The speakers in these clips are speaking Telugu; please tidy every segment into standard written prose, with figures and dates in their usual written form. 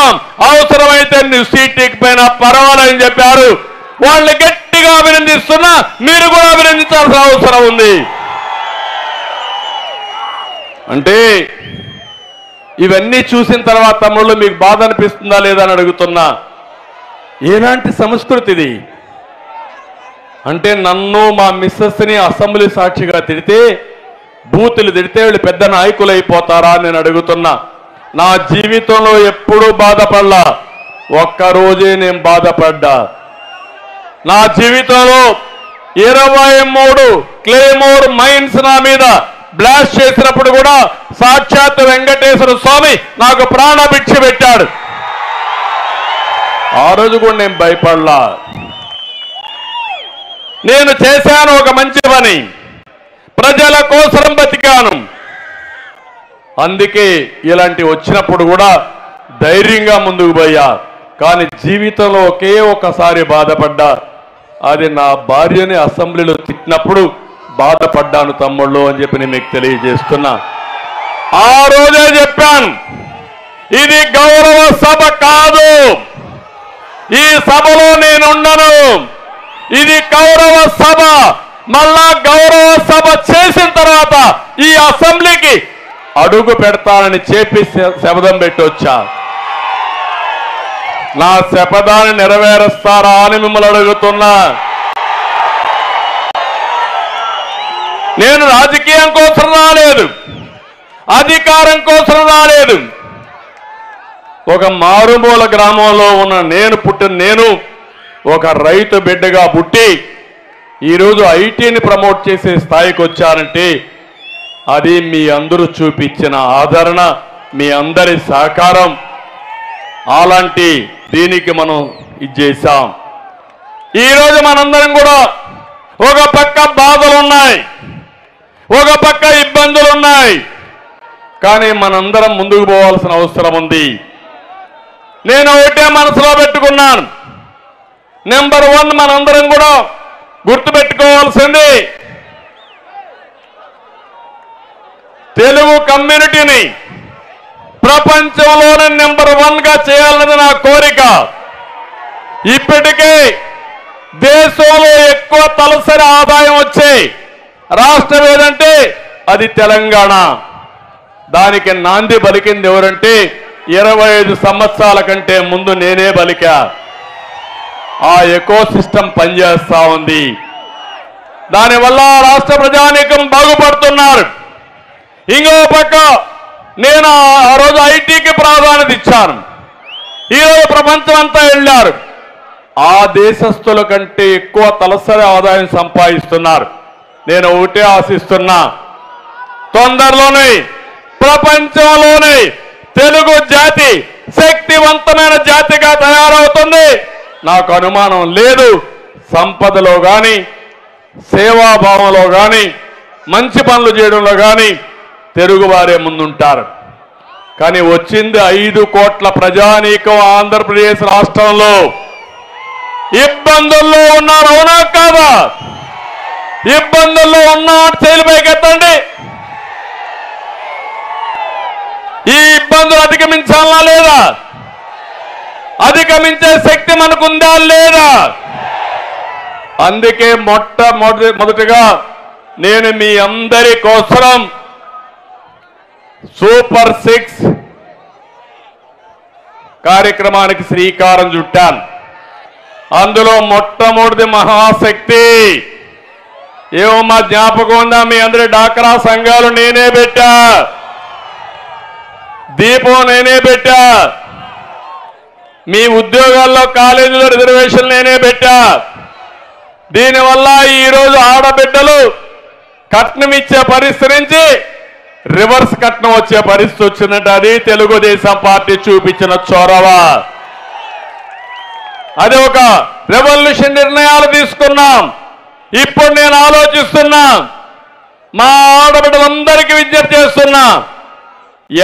చేస్తాం, అవసరమైతే నువ్వు సీట్ ఎక్కిపోయినా పర్వాలేదని చెప్పారు. వాళ్ళని గట్టిగా అభినందిస్తున్నా, మీరు కూడా అభినందించాల్సిన అవసరం ఉంది. అంటే ఇవన్నీ చూసిన తర్వాత తమ్ముళ్ళు మీకు బాధ అనిపిస్తుందా లేదా అని అడుగుతున్నా. ఎలాంటి సంస్కృతి ఇది అంటే, నన్ను మా మిస్సెస్ని అసెంబ్లీ సాక్షిగా తిడితే, బూతులు తిడితే వీళ్ళు పెద్ద నాయకులు అయిపోతారా అని నేను అడుగుతున్నా. నా జీవితంలో ఎప్పుడూ బాధపడలా, ఒక్కరోజే నేను బాధపడ్డా. నా జీవితంలో 23 క్లేమోర్ మైన్స్ నా మీద బ్లాస్ట్ చేసినప్పుడు కూడా సాక్షాత్ వెంకటేశ్వర స్వామి నాకు ప్రాణభిక్ష పెట్టాడు. ఆ రోజు కూడా నేను భయపడలా. నేను చేశాను ఒక మంచి పని, ప్రజల కోసం బతికాను. అందుకే ఇలాంటి వచ్చినప్పుడు కూడా ధైర్యంగా ముందుకు పోయా. కానీ జీవితంలో ఒకే ఒకసారి బాధపడ్డా, అది నా భార్యని అసెంబ్లీలో తిట్టినప్పుడు బాధపడ్డాను తమ్ముళ్ళు అని చెప్పి నేను మీకు తెలియజేస్తున్నా. ఆ రోజే చెప్పాను, ఇది గౌరవ సభ కాదు, ఈ సభలో నేనుండను, ఇది గౌరవ సభ. మళ్ళా గౌరవ సభ చేసిన తర్వాత ఈ అసెంబ్లీకి అడుగు పెడతానని చెప్పి శపథం పెట్టి వచ్చా. నా శపథాన్ని నెరవేరుస్తారా అని మిమ్మల్ని అడుగుతున్నా. నేను రాజకీయం కోసం రాలేదు, అధికారం కోసం రాలేదు. ఒక మారుమూల గ్రామంలో ఉన్న నేను ఒక రైతు బిడ్డగా పుట్టి ఈరోజు ఐటీని ప్రమోట్ చేసే స్థాయికి వచ్చానంటే అది మీ అందరూ చూపించిన ఆదరణ, మీ అందరి సహకారం. అలాంటి దీనికి మనం ఇది చేశాం. ఈరోజు మనందరం కూడా ఒక పక్క బాధలున్నాయి, ఒక పక్క ఇబ్బందులున్నాయి, కానీ మనందరం ముందుకు పోవాల్సిన అవసరం ఉంది. నేను ఒకటే మనసులో పెట్టుకున్నాను, నెంబర్ 1 మనందరం కూడా గుర్తుపెట్టుకోవాల్సింది, తెలుగు కమ్యూనిటీని ప్రపంచంలోనే నెంబర్ 1గా చేయాలన్నది నా కోరిక. ఇప్పటికే దేశంలో ఎక్కువ తలసరి ఆదాయం వచ్చే రాష్ట్రం ఏదంటే అది తెలంగాణ. దానికి నాంది పలికింది ఎవరంటే 25 సంవత్సరాల కంటే ముందు నేనే పలికా. ఆ ఎకో సిస్టమ్ పనిచేస్తా ఉంది. దానివల్ల రాష్ట్ర ప్రజానీకం బాగుపడుతున్నారు. ఇంకో పక్క నేను ఆ రోజు ఐటీకి ప్రాధాన్యత ఇచ్చాను. ఈరోజు ప్రపంచం అంతా వెళ్ళారు. ఆ దేశస్తుల కంటే ఎక్కువ తలసరి ఆదాయం సంపాదిస్తున్నారు. నేను ఒకటే ఆశిస్తున్నా, తొందరలోనే ప్రపంచంలోనే తెలుగు జాతి శక్తివంతమైన జాతిగా తయారవుతుంది. నాకు అనుమానం లేదు. సంపదలో కానీ, సేవాభావంలో కానీ, మంచి పనులు చేయడంలో కానీ తెలుగువారే ముందుంటారు. కానీ వచ్చింది 5 కోట్ల ప్రజానీకం ఆంధ్రప్రదేశ్ రాష్ట్రంలో. ఇబ్బందుల్లో ఉన్నారు, అవునా కాదా? ఇబ్బందుల్లో ఉన్నారు, చేతులపైకి ఎత్తండి. ఈ ఇబ్బందులు అధిగమించాలా లేదా? అధిగమించే శక్తి మనకుందా లేదా? అందుకే మొదటగా నేను మీ అందరి కోసం సూపర్ 6 కార్యక్రమానికి శ్రీకారం చుట్టాను. అందులో మొట్టమొదటి మహాశక్తి ఏమో మా జ్ఞాపకం ఉందా? మీ అందరి డాక్రా సంఘాలు నేనే పెట్టా, దీపం నేనే పెట్టా, మీ ఉద్యోగాల్లో కాలేజీలో రిజర్వేషన్ నేనే పెట్టా. దీనివల్ల ఈరోజు ఆడబిడ్డలు కట్నం ఇచ్చే పరిస్థితి నుంచి రివర్స్ కట్నం వచ్చే పరిస్థితి వచ్చిందంటే అది తెలుగుదేశం పార్టీ చూపించిన చొరవ. అది ఒక రెవల్యూషన్ నిర్ణయాలు తీసుకున్నాం. ఇప్పుడు నేను ఆలోచిస్తున్నా, మా ఆడబిడ్డలందరికీ విజ్ఞప్తి చేస్తున్నా,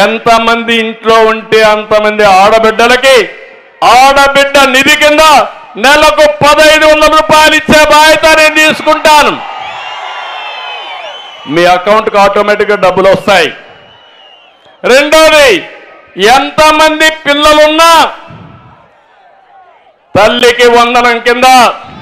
ఎంతమంది ఇంట్లో ఉంటే అంతమంది ఆడబిడ్డలకి ఆడబిడ్డ నిధి కింద నెలకు 1500 రూపాయలు ఇచ్చే బాధ్యత నేను తీసుకుంటాను. మీ అకౌంట్కి ఆటోమేటిక్గా డబ్బులు వస్తాయి. రెండోది, ఎంతమంది పిల్లలున్నా తల్లికి వందనం కింద